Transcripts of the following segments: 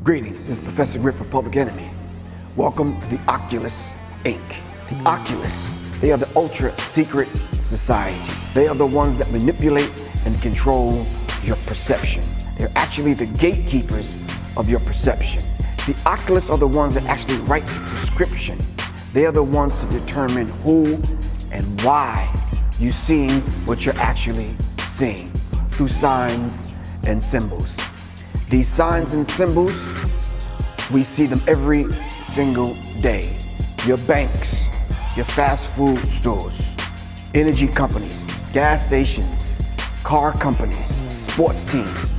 Greetings, this is Professor Griff of Public Enemy. Welcome to the Oculus Inc. The Oculus, they are the ultra secret society. They are the ones that manipulate and control your perception. They're actually the gatekeepers of your perception. The Oculus are the ones that actually write the prescription. They are the ones to determine who and why you're seeing what you're actually seeing through signs and symbols. These signs and symbols, we see them every single day. Your banks, your fast food stores, energy companies, gas stations, car companies, sports teams,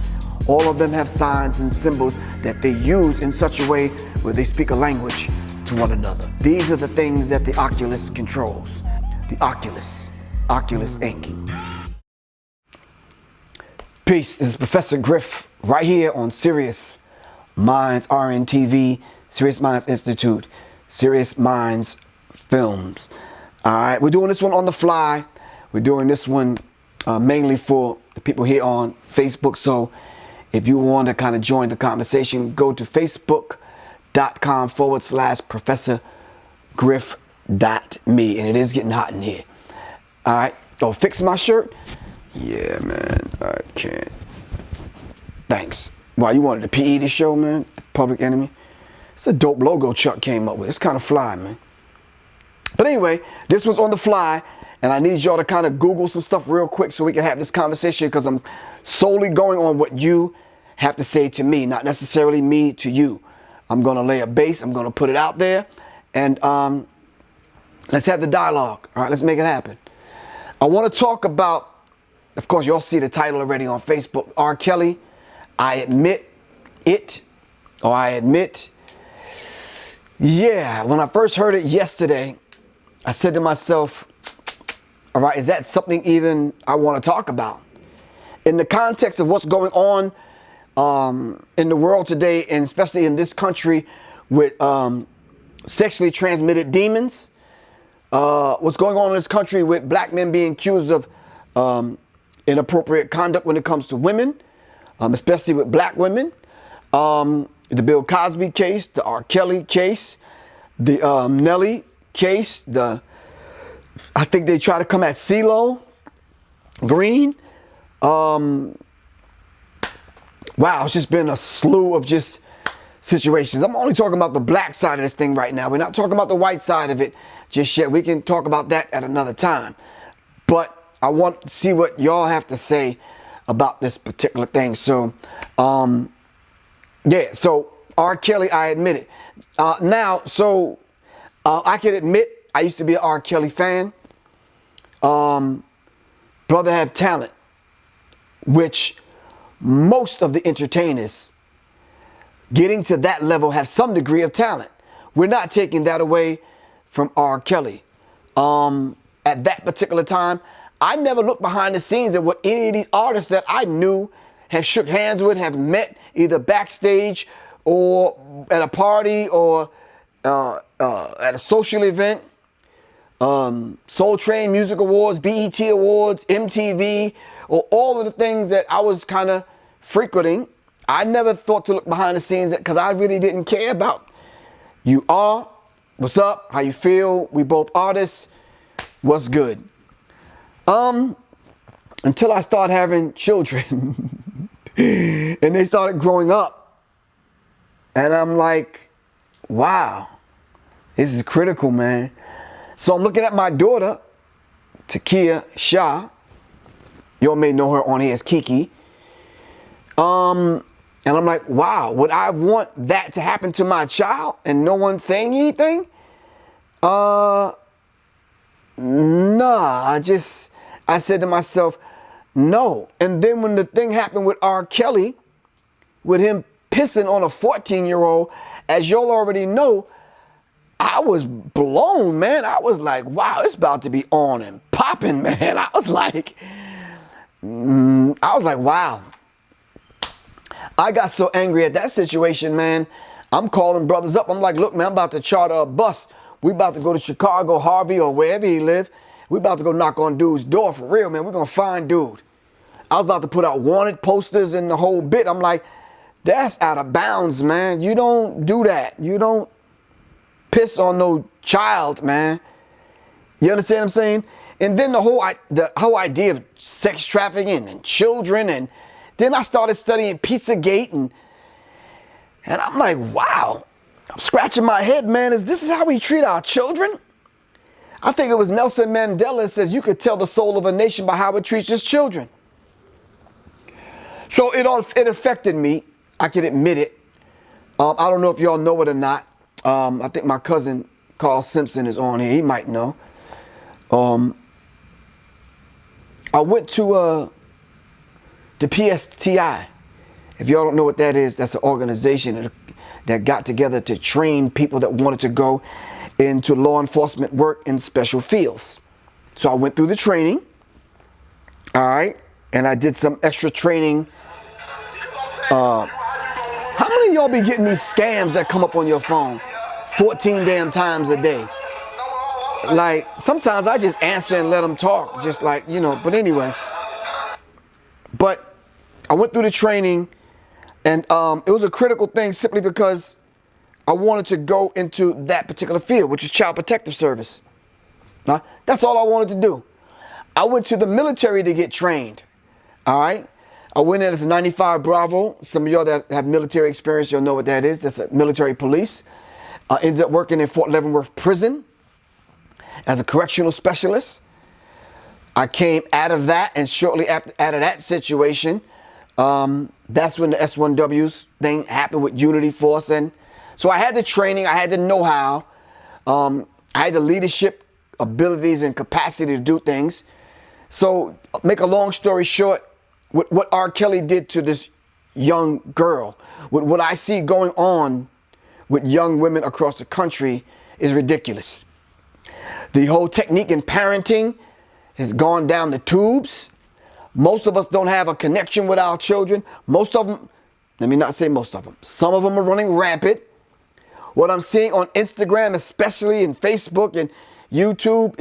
all of them have signs and symbols that they use in such a way where they speak a language to one another. These are the things that the Oculus controls. The Oculus Inc. Peace, this is Professor Griff right here on Sirius Mindz RNTV, Sirius Mindz Institute, Sirius Mindz Films. All right, we're doing this one on the fly. We're doing this one mainly for the people here on Facebook. So if you want to kind of join the conversation, go to facebook.com/ProfessorGriff.me. And it is getting hot in here. All right, oh, fix my shirt? Yeah, man, I can't. Thanks. Wow, you wanted the PE to show, man? Public Enemy. It's a dope logo Chuck came up with. It's kind of fly, man. But anyway, this was on the fly, and I need y'all to kind of Google some stuff real quick so we can have this conversation, because I'm solely going on what you have to say to me, not necessarily me to you. I'm going to lay a base. I'm going to put it out there, and let's have the dialogue. All right, let's make it happen. I want to talk about, of course, y'all see the title already on Facebook, R. Kelly, I admit it, or I admit, yeah. When I first heard it yesterday, I said to myself, all right, is that something even I want to talk about? In the context of what's going on in the world today, and especially in this country with sexually transmitted demons, what's going on in this country with black men being accused of inappropriate conduct when it comes to women, especially with black women, the Bill Cosby case, the R. Kelly case, the Nelly case, I think they try to come at CeeLo Green. Wow, it's just been a slew of just situations. I'm only talking about the black side of this thing right now. We're not talking about the white side of it just yet. We can talk about that at another time. But I want to see what y'all have to say about this particular thing. So, yeah, so R. Kelly, I admit it. Now, so I can admit I used to be an R. Kelly fan. Brother have talent, which most of the entertainers getting to that level have some degree of talent. We're not taking that away from R. Kelly. At that particular time, I never looked behind the scenes at what any of these artists that I knew, have shook hands with, have met either backstage or at a party or at a social event, Soul Train Music Awards, BET Awards, MTV, or all of the things that I was kind of frequenting. I never thought to look behind the scenes because I really didn't care about you are, what's up, how you feel, we both artists, what's good. Until I started having children and they started growing up. And I'm like, wow, this is critical, man. So I'm looking at my daughter, Takia Shah. Y'all may know her on here as Kiki. And I'm like, wow, would I want that to happen to my child and no one saying anything? Nah, I said to myself, no. And then when the thing happened with R. Kelly, with him pissing on a 14-year-old, as y'all already know, I was blown, man. I was like, wow, it's about to be on and popping, man. I was like, wow. I got so angry at that situation, man. I'm calling brothers up. I'm like, look, man, I'm about to charter a bus. We about to go to Chicago, Harvey, or wherever he live. We about to go knock on dude's door for real, man. We're going to find dude. I was about to put out wanted posters and the whole bit. I'm like, That's out of bounds, man. You don't do that. You don't piss on no child, man. You understand what I'm saying? And then the whole idea of sex trafficking and children, and then I started studying Pizzagate, and I'm like, wow. I'm scratching my head, man. This is how we treat our children? I think it was Nelson Mandela says you could tell the soul of a nation by how it treats its children. So it affected me. I can admit it. I don't know if y'all know it or not. I think my cousin Carl Simpson is on here. He might know. I went to the PSTI. If y'all don't know what that is, that's an organization that got together to train people that wanted to go into law enforcement work in special fields. So I went through the training. All right. And I did some extra training. How many of y'all be getting these scams that come up on your phone 14 damn times a day? Like, sometimes I just answer and let them talk, just like, you know, but anyway. But I went through the training, and it was a critical thing simply because I wanted to go into that particular field, which is Child Protective Service. That's all I wanted to do. I went to the military to get trained. All right. I went in as a 95 Bravo. Some of y'all that have military experience, you'll know what that is. That's a military police. I ended up working in Fort Leavenworth Prison as a correctional specialist. I came out of that, and shortly out of that situation, that's when the S1Ws thing happened with Unity Force. And so I had the training, I had the know-how, I had the leadership abilities and capacity to do things. So make a long story short, with what R. Kelly did to this young girl, with what I see going on with young women across the country is ridiculous. The whole technique in parenting has gone down the tubes. Most of us don't have a connection with our children. Most of them, let me not say most of them, some of them are running rampant. What I'm seeing on Instagram, especially, and Facebook and YouTube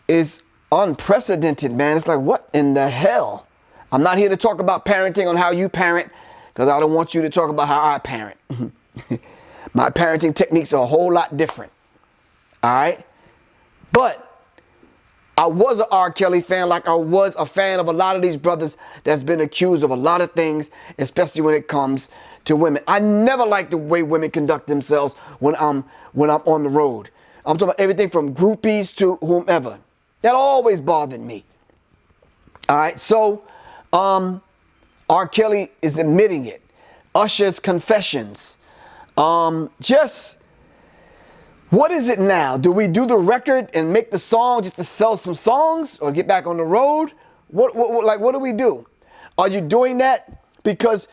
is unprecedented, man. It's like, what in the hell? I'm not here to talk about parenting on how you parent, because I don't want you to talk about how I parent. My parenting techniques are a whole lot different. All right? But I was an R. Kelly fan, like I was a fan of a lot of these brothers that's been accused of a lot of things, especially when it comes to women. I never liked the way women conduct themselves when I'm on the road. I'm talking about everything from groupies to whomever. That always bothered me. All right, so R. Kelly is admitting it. Usher's confessions. Just, what is it now? Do we do the record and make the song just to sell some songs or get back on the road? What do we do? Are you doing that because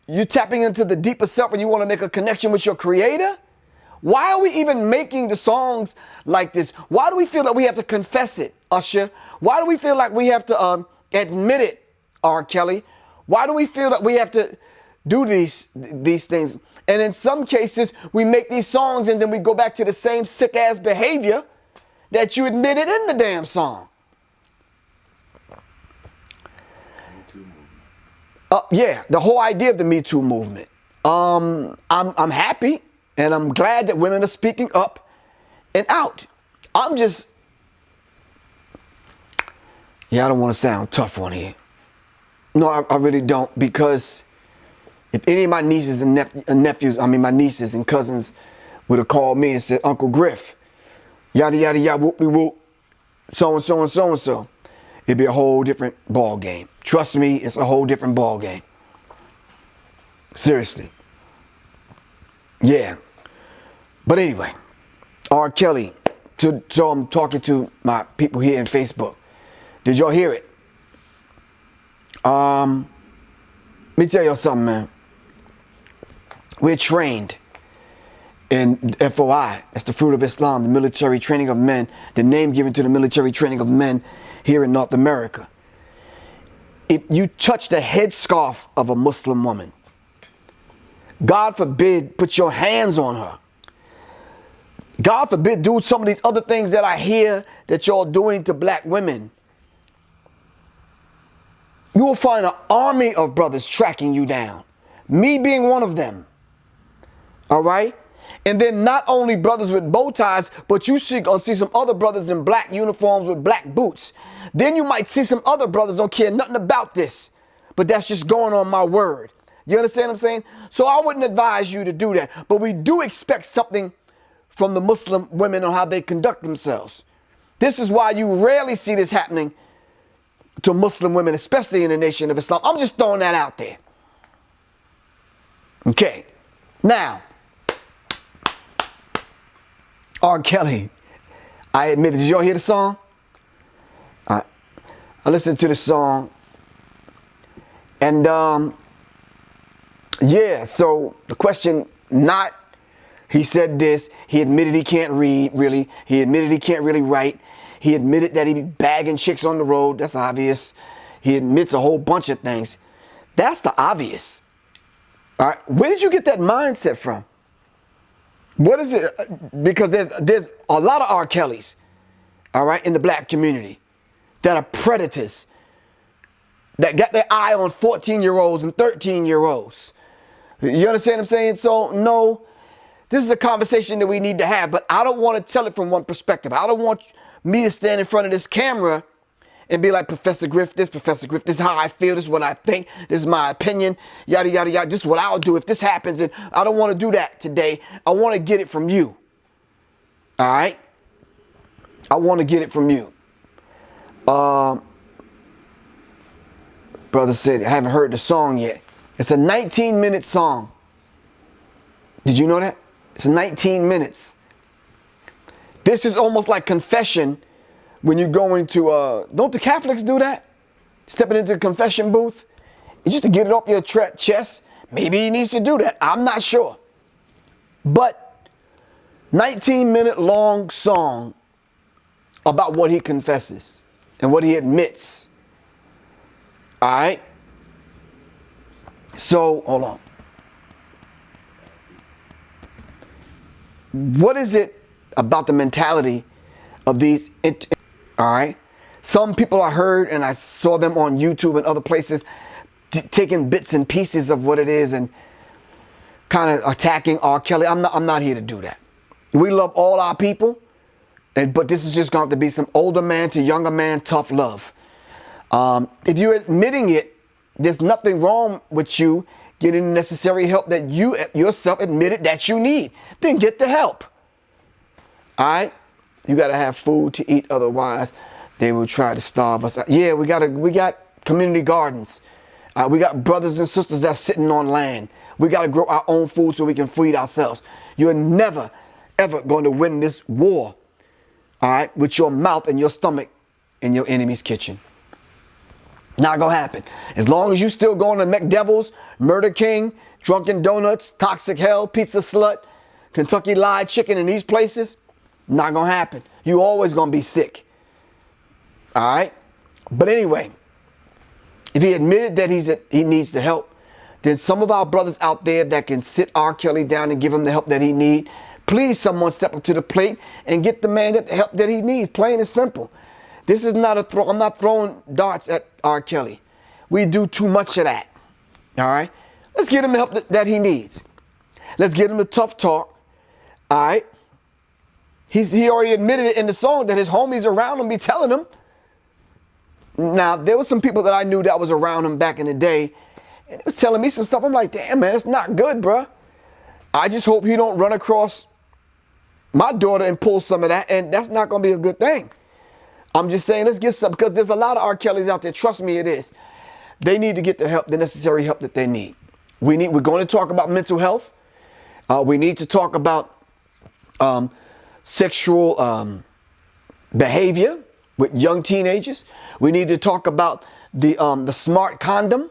you're tapping into the deeper self and you want to make a connection with your creator? Why are we even making the songs like this? Why do we feel that we have to confess it, Usher? Why do we feel like we have to admit it, R. Kelly? Why do we feel that we have to do these things? And in some cases, we make these songs and then we go back to the same sick-ass behavior that you admitted in the damn song. Yeah, the whole idea of the Me Too movement. I'm happy and I'm glad that women are speaking up and out. I don't want to sound tough on here. No, I really don't, because if any of my nieces and nephews, my nieces and cousins would have called me and said, Uncle Griff, yada, yada, yada, whoop-de-whoop, so-and-so and so-and-so, it'd be a whole different ball game. Trust me, it's a whole different ball game. Seriously. Yeah. But anyway, R. Kelly, so I'm talking to my people here in Facebook. Did y'all hear it? Let me tell y'all something, man. We're trained in FOI. That's the fruit of Islam, the military training of men, the name given to the military training of men here in North America. If you touch the headscarf of a Muslim woman, God forbid, put your hands on her. God forbid, do some of these other things that I hear that y'all doing to black women. You will find an army of brothers tracking you down, Me being one of them. All right? And then not only brothers with bow ties, but you gonna see some other brothers in black uniforms with black boots. Then you might see some other brothers don't care nothing about this, but that's just going on my word. You understand what I'm saying? So I wouldn't advise you to do that. But we do expect something from the Muslim women on how they conduct themselves. This is why you rarely see this happening to Muslim women, especially in the nation of Islam. I'm just throwing that out there. Okay. Now, R. Kelly, I admit it. Did y'all hear the song? I listened to the song. And, yeah, so the question, not, he said this, he admitted he can't read, really. He admitted he can't really write. He admitted that he be bagging chicks on the road. That's obvious. He admits a whole bunch of things. That's the obvious. All right, where did you get that mindset from? What is it? Because there's a lot of R. Kellys, all right, in the black community that are predators, that got their eye on 14-year-olds and 13-year-olds. You understand what I'm saying? So, no, this is a conversation that we need to have, but I don't want to tell it from one perspective. I don't want me to stand in front of this camera and be like, Professor Griff, this is how I feel, this is what I think, this is my opinion, yada, yada, yada. This is what I'll do if this happens, and I don't want to do that today. I want to get it from you. All right? I want to get it from you. Brother said, I haven't heard the song yet. It's a 19-minute song. Did you know that? It's 19 minutes. This is almost like confession when you go into, don't the Catholics do that? Stepping into the confession booth? It's just to get it off your chest. Maybe he needs to do that. I'm not sure. But 19-minute long song about what he confesses and what he admits. All right? So, hold on. What is it about the mentality of these, all right? Some people I heard, and I saw them on YouTube and other places, taking bits and pieces of what it is and kind of attacking R. Kelly. I'm not here to do that. We love all our people, but this is just going to have to be some older man to younger man, tough love. If you're admitting it, there's nothing wrong with you getting the necessary help that you yourself admitted that you need. Then get the help. All right? You got to have food to eat, otherwise they will try to starve us. Yeah, we got community gardens. We got brothers and sisters that's sitting on land. We got to grow our own food so we can feed ourselves. You're never, ever going to win this war, all right, with your mouth and your stomach in your enemy's kitchen. Not going to happen. As long as you still going to McDevil's, Murder King, Drunken Donuts, Toxic Hell, Pizza Slut, Kentucky Lied Chicken in these places, not going to happen. You always going to be sick. All right? But anyway, if he admitted that he needs the help, then some of our brothers out there that can sit R. Kelly down and give him the help that he needs, please someone step up to the plate and get the man the help that he needs. Plain and simple. This is not a throw. I'm not throwing darts at R. Kelly. We do too much of that. All right? Let's get him the help that he needs. Let's get him the tough talk. All right? He already admitted it in the song that his homies around him be telling him. Now, there were some people that I knew that was around him back in the day, and it was telling me some stuff. I'm like, damn, man, it's not good, bruh. I just hope he don't run across my daughter and pull some of that, and that's not going to be a good thing. I'm just saying, let's get some, because there's a lot of R. Kellys out there. Trust me, it is. They need to get the help, the necessary help that they need. We're going to talk about mental health. We need to talk about sexual behavior with young teenagers. We need to talk about the smart condom.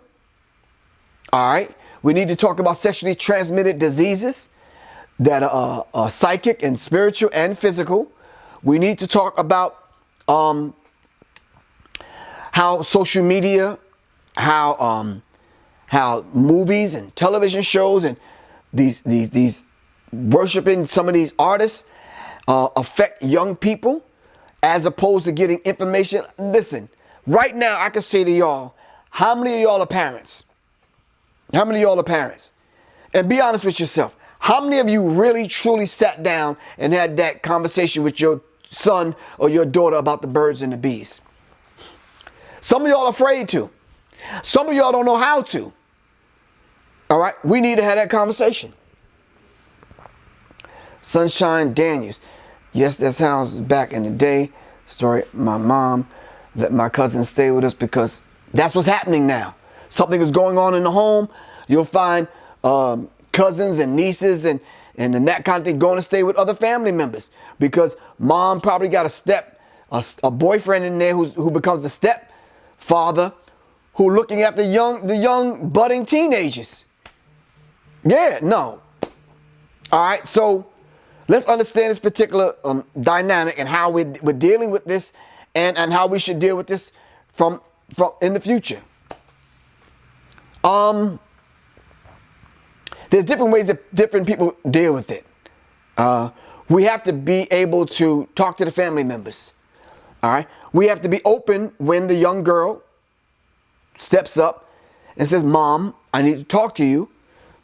All right. We need to talk about sexually transmitted diseases that are psychic and spiritual and physical. We need to talk about how social media, how movies and television shows and these worshiping some of these artists affect young people as opposed to getting information. Listen, right now I can say to y'all, how many of y'all are parents? How many of y'all are parents? And be honest with yourself. How many of you really truly sat down and had that conversation with your son or your daughter about the birds and the bees? Some of y'all are afraid to. Some of y'all don't know how to. All right, we need to have that conversation. Sunshine Daniels. Yes, that sounds back in the day. Story, my mom let my cousin stay with us because that's what's happening now. Something is going on in the home. You'll find cousins and nieces and that kind of thing going to stay with other family members because mom probably got a boyfriend in there who becomes the stepfather who looking at the young budding teenagers. Yeah, no. All right, so let's understand this particular dynamic and how we're dealing with this and how we should deal with this from in the future. There's different ways that different people deal with it. We have to be able to talk to the family members. All right. We have to be open when the young girl steps up and says, Mom, I need to talk to you.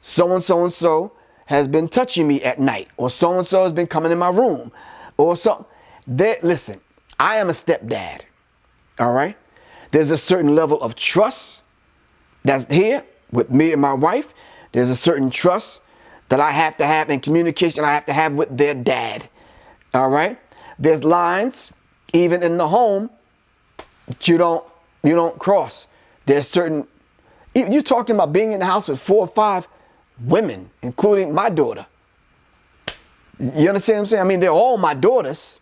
So-and-so has been touching me at night, or so-and-so has been coming in my room, or something. Listen, I am a stepdad. All right. There's a certain level of trust that's here with me and my wife. There's a certain trust that I have to have and communication I have to have with their dad. All right. There's lines even in the home that you don't cross. There's certain, you're talking about being in the house with 4 or 5 women, including my daughter. You understand what I'm saying? I mean, they're all my daughters.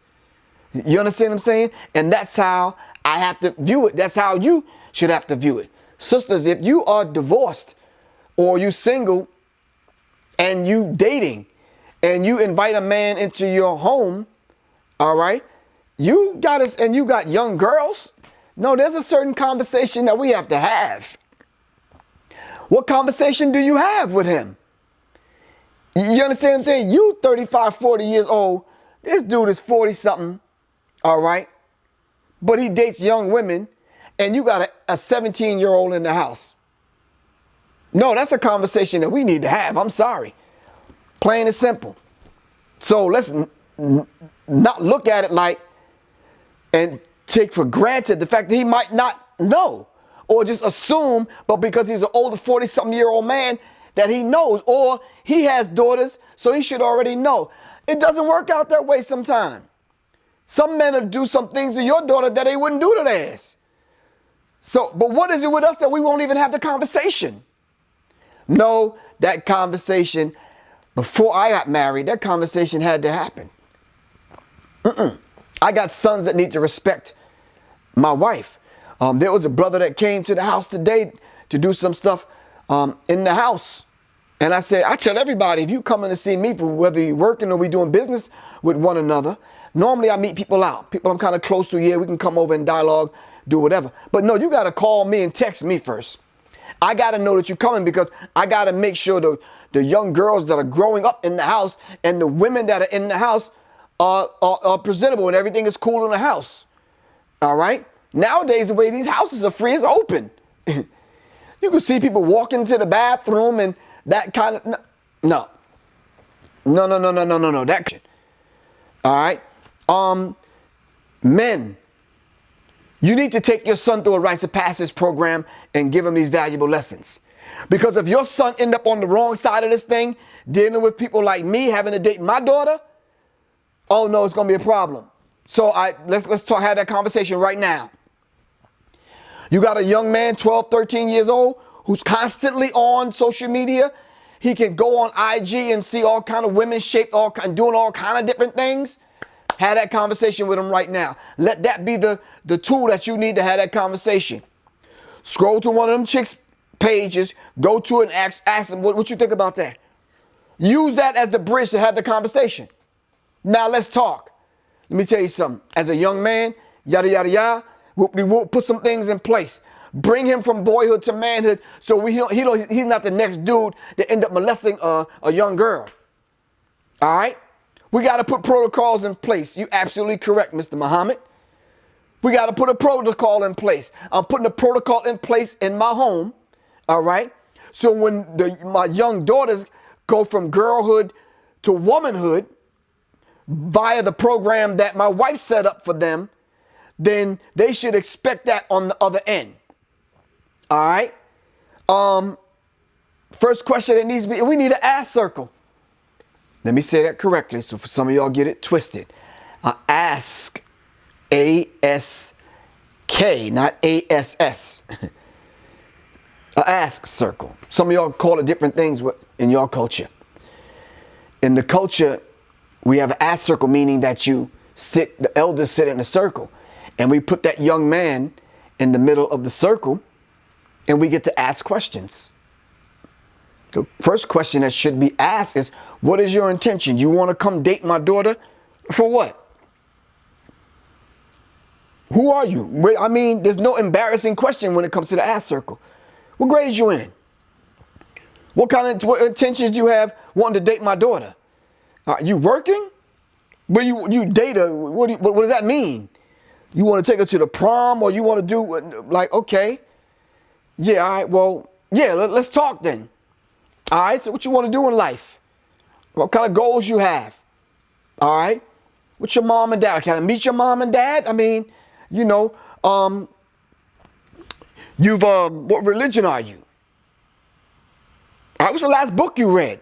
You understand what I'm saying? And that's how I have to view it. That's how you should have to view it. Sisters, if you are divorced or you single and you dating and you invite a man into your home, all right, you got young girls. No, there's a certain conversation that we have to have. What conversation do you have with him? You understand what I'm saying? You 35, 40 years old. This dude is 40 something. All right. But he dates young women and you got a 17-year-old in the house. No, that's a conversation that we need to have. I'm sorry. Plain and simple. So let's not look at it like and take for granted the fact that he might not know or just assume, but because he's an older 40-something-year-old man that he knows, or he has daughters, so he should already know. It doesn't work out that way sometimes. Some men will do some things to your daughter that they wouldn't do to theirs. So, but what is it with us that we won't even have the conversation? No, that conversation, before I got married, that conversation had to happen. I got sons that need to respect my wife. There was a brother that came to the house today to do some stuff in the house. And I tell everybody, if you come in to see me, for whether you're working or we doing business with one another, normally I meet people out. People I'm kind of close to, yeah, we can come over and dialogue, do whatever. But no, you got to call me and text me first. I got to know that you're coming because I got to make sure the young girls that are growing up in the house and the women that are in the house are presentable and everything is cool in the house. All right. Nowadays, the way these houses are free is open. You can see people walk into the bathroom and that kind of, no. That shit. All right. Men, you need to take your son through a rites of passage program and give him these valuable lessons. Because if your son end up on the wrong side of this thing, dealing with people like me, having to date my daughter, oh no, it's going to be a problem. So let's have that conversation right now. You got a young man, 12, 13 years old, who's constantly on social media. He can go on IG and see all kind of women shaped, doing all kind of different things. Have that conversation with him right now. Let that be the tool that you need to have that conversation. Scroll to one of them chicks' pages, go to it and ask them, what you think about that? Use that as the bridge to have the conversation. Now let's talk. Let me tell you something. As a young man, yada, yada, yada, we will put some things in place. Bring him from boyhood to manhood so he's not the next dude that end up molesting a young girl. All right? We got to put protocols in place. You absolutely correct, Mr. Muhammad. We got to put a protocol in place. I'm putting a protocol in place in my home, all right, So when my young daughters go from girlhood to womanhood via the program that my wife set up for them, then they should expect that on the other end. All right. First question that needs to be, we need an ask circle. Let me say that correctly, so for some of y'all get it twisted. Ask, A-S-K, not A-S-S. A ask circle. Some of y'all call it different things in your culture. In the culture, we have an ask circle, meaning that the elders sit in a circle, and we put that young man in the middle of the circle, and we get to ask questions. The first question that should be asked is, what is your intention? You want to come date my daughter? For what? Who are you? I mean, there's no embarrassing question when it comes to the ask circle. What grade is you in? What intentions do you have wanting to date my daughter? You working? Well, you date her. What does that mean? You want to take her to the prom, or you want to do like, okay, yeah, all right, well, yeah, let's talk then. All right, so what you want to do in life? What kind of goals you have? All right, what's your mom and dad? Can I meet your mom and dad? I mean, you know, what religion are you? All right, what's the last book you read?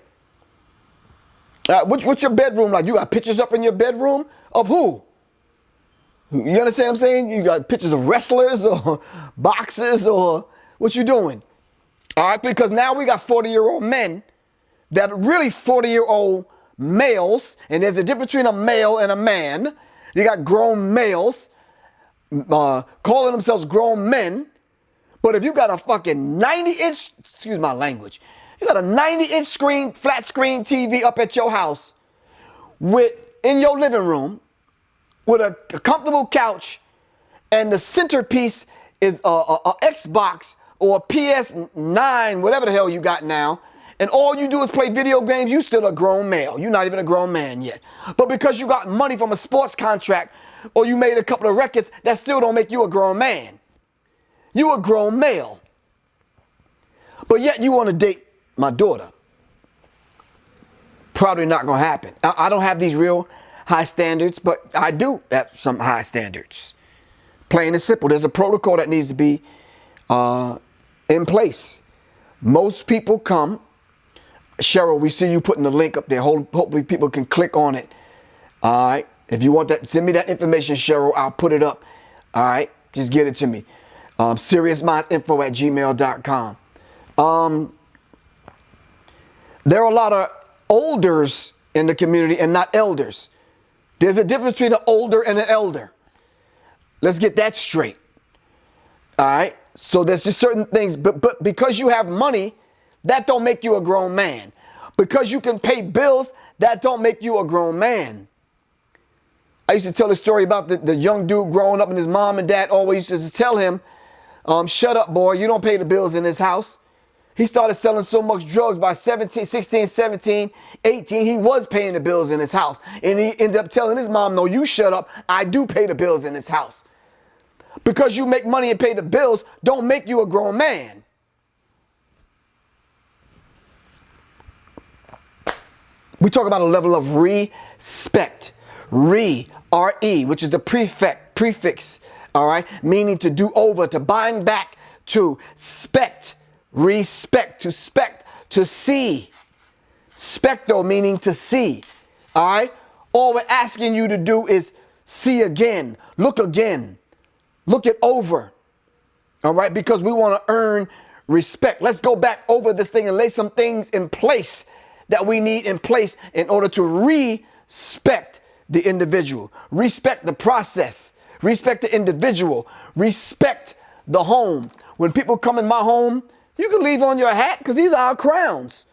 What's your bedroom like? You got pictures up in your bedroom of who? You understand what I'm saying? You got pictures of wrestlers or boxers, or what you doing? All right, because now we got 40-year-old men that are really 40-year-old males, and there's a difference between a male and a man. You got grown males calling themselves grown men, but if you got a fucking 90-inch, excuse my language, you got a 90-inch screen, flat screen TV up at your house in your living room with a comfortable couch, and the centerpiece is a Xbox or a PS9, whatever the hell you got now, and all you do is play video games, you still a grown male. You're not even a grown man yet. But because you got money from a sports contract, or you made a couple of records, that still don't make you a grown man. You a grown male. But yet you want to date my daughter. Probably not going to happen. I don't have these real high standards, but I do have some high standards. Plain and simple. There's a protocol that needs to be in place. Most people come. Cheryl, we see you putting the link up there. Hopefully people can click on it. All right. If you want that, send me that information, Cheryl. I'll put it up. All right. Just get it to me. SiriousMindsinfo@gmail.com. There are a lot of olders in the community and not elders. There's a difference between an older and an elder. Let's get that straight. All right. So there's just certain things, but because you have money, that don't make you a grown man. Because you can pay bills, that don't make you a grown man. I used to tell a story about the young dude growing up, and his mom and dad always used to tell him, shut up, boy, you don't pay the bills in this house. He started selling so much drugs by 17, 16, 17, 18, he was paying the bills in his house. And he ended up telling his mom, no, you shut up, I do pay the bills in this house. Because you make money and pay the bills don't make you a grown man. We talk about a level of respect. R-E, which is the prefix, all right, meaning to do over, to bind back, to spect, respect, to spect, to see. Specto meaning to see, all right? All we're asking you to do is see again, look it over, all right? Because we want to earn respect. Let's go back over this thing and lay some things in place that we need in place in order to respect the individual, respect the process, respect the individual, respect the home. When people come in my home, you can leave on your hat because these are our crowns.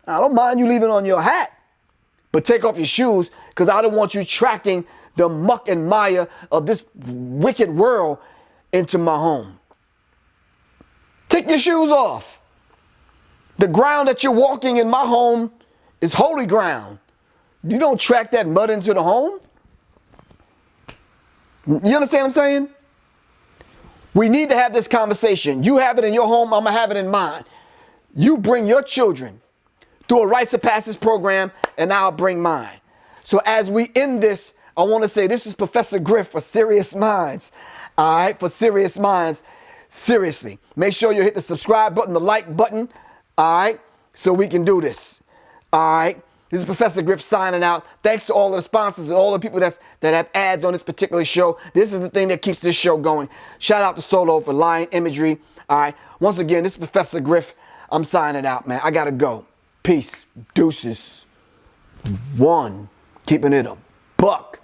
I don't mind you leaving on your hat, but take off your shoes because I don't want you tracking the muck and mire of this wicked world into my home. Take your shoes off. The ground that you're walking in my home is holy ground. You don't track that mud into the home. You understand what I'm saying? We need to have this conversation. You have it in your home, I'm going to have it in mine. You bring your children through a rites of passage program, and I'll bring mine. So as we end this, I want to say this is Professor Griff for Sirius Mindz. All right, for Sirius Mindz. Seriously, make sure you hit the subscribe button, the like button, all right, so we can do this. All right, this is Professor Griff signing out. Thanks to all of the sponsors and all the people that have ads on this particular show. This is the thing that keeps this show going. Shout out to Solo for lion imagery. All right, once again, this is Professor Griff. I'm signing out, man. I gotta go. Peace, deuces. One, keeping it a buck.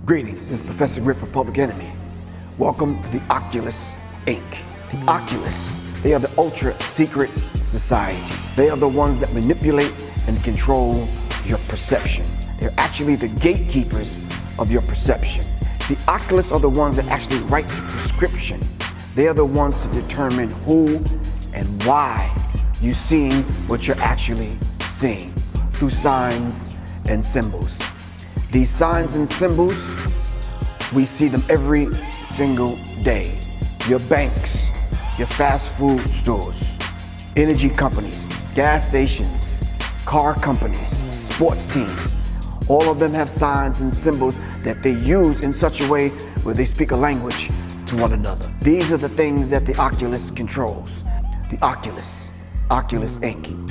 Greetings, this is Professor Griff of Public Enemy. Welcome to the Oculus Inc. The Oculus, they are the ultra secret society. They are the ones that manipulate and control your perception. They're actually the gatekeepers of your perception. The Oculus are the ones that actually write the prescription. They are the ones to determine who and why you're seeing what you're actually seeing through signs and symbols. These signs and symbols, we see them every single day. Your banks, your fast food stores, energy companies, gas stations, car companies, sports teams, all of them have signs and symbols that they use in such a way where they speak a language to one another. These are the things that the Oculus controls. The Oculus Inc.